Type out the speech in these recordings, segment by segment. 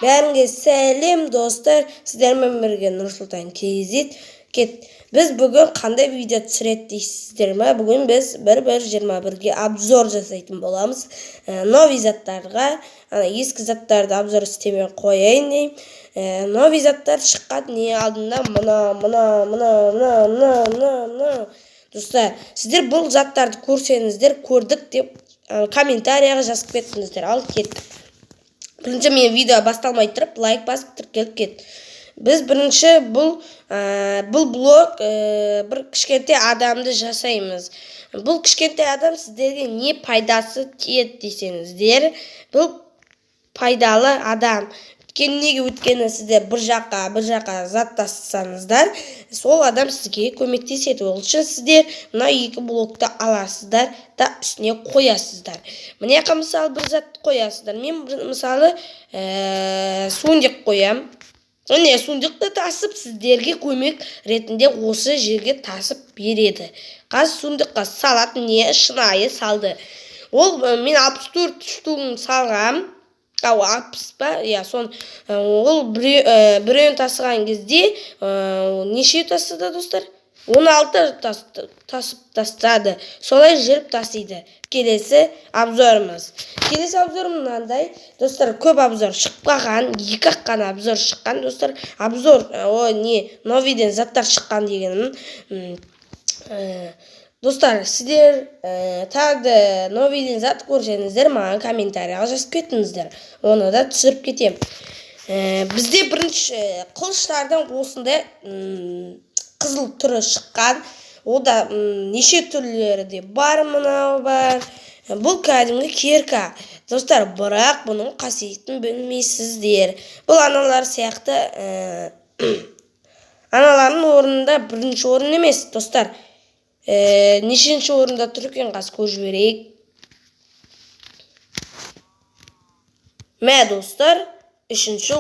Бәріңге сәлем достар, сіздермен бірге Нұрсұлтан KZ. Біз бүгін қандай видео түсіреді дейсіздер ме? Бүгін біз 1.1.21-ге обзор жасайтын боламыз. Нови заттарға, ескі заттарды обзор істемей қояйын дейм. Нови заттар шыққан не алдында мына. Достар, сіздер бұл заттарды көрсеңіздер, көрдік деп комментарияға жазып кеттіңіздер. Ал кеттік. Бірінші мен видео басталмай тұрып, лайк басып тіркеліп кет. Біз бірінші бұл блог бір кішкентай адамды жасаймыз. Бұл кішкентай адам сіздерге не пайдасы тиеді десеңіздер, бұл пайдалы адам. Өткені сіздер бір жаққа зат тастасаңыздар, сол адам сізге көмектеседі. Ол үшін сіздер мына екі блокты аласыздар да үстіне қоясыздар. Міне мысалы бір зат қоясыздар. Мен мысалы сундық қоям. Міне сундықты тасып сіздерге көмек ретінде осы жерге тасып береді. Қазір сундыққа салатын не шынайы салды. Ол мен 64 штугын салғам. 60 па? Ол біреуін тасыған кезде неше тасыды достар? 16 тасып тастады. Солай жүріп тасиды. Келесі обзорымыз. Келесі обзорым мынандай. Достар, көп обзор шықпаған, екі қана обзор шыққан достар. Обзор, новиден заттар шыққан дегенім. Достар, сіздер тағы новиден зат көрсеңіздер, маған комментарияға жазып кетіңіздер. Оны да түсіріп кетем. Бізде бірінші қылыштардың осындай қызыл түрі шыққан. Ода неше түрлері де бар, мынау бар. Бұл кәдімгі керка. Достар, бірақ бұның қасиетін білмейсіздер. Бұл аналар сияқты аналардың орнында бірінші орын емес, достар. Нешінші орында тұр екен, қаз көріп жіберейік. Мә достар, үшінші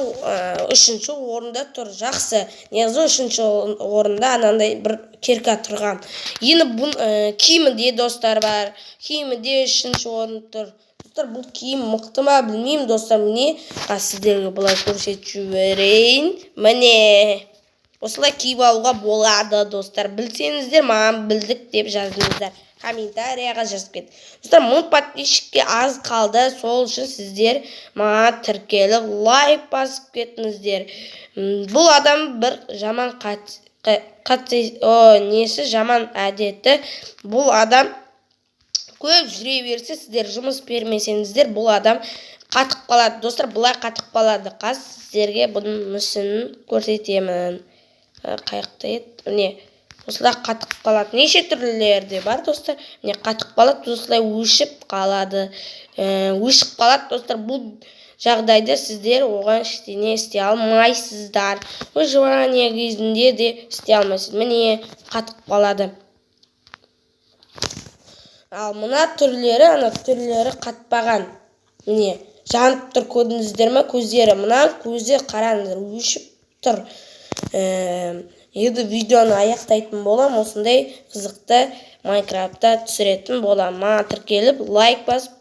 орында тұр. Жақсы. Негізі үшінші орында анандай бір керка тұрған. Енді бұл киімі достар бар. Киімі де үшінші орында тұр. Достар, бұл киім мықты ма білмеймін достар. Міне сіздерге бұлай көрсетіп жіберейін. Міне осылай киіп алуға болады достар. Білсеңіздер, маған білдік деп жазыңыздар. Комментарияға жазып кет. Достар, 1000 подписчикке аз қалды. Сол үшін сіздер маған тіркеліп лайк басып кетіңіздер. Бұл адам бір жаман жаман әдеті. Бұл адам көп жүре берсе, сіздер жұмыс бермесеңіздер, бұл адам қатып қалады. Достар, бұлай қатып қалады. Қаз сіздерге бұның мүсінін көрсетемін. Қайықта еді. Міне, осылай қатып қалады. Неше түрлері бар, достар. Міне, қатып қалады, осылай өшіп қалады. Өшіп қалады, достар. Бұл жағдайда сіздер оған ештеңе істей алмайсыздар. Выживание кезінде де істей алмайсыз. Міне, қатып қалады. Ал мына түрлері қатпаған. Міне, жанып тұр, көрдіңіздер ме? Көздері, мына көзі қараңыздар, өшіп тұр. Енді видеоны аяқтайтын болам, осындай қызықты Майнкрафтта түсіретін болам. Маған тіркеліп, лайк басып,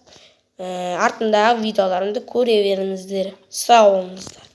артындағы видеоларымды көре беріңіздер. Сау болыңыздар.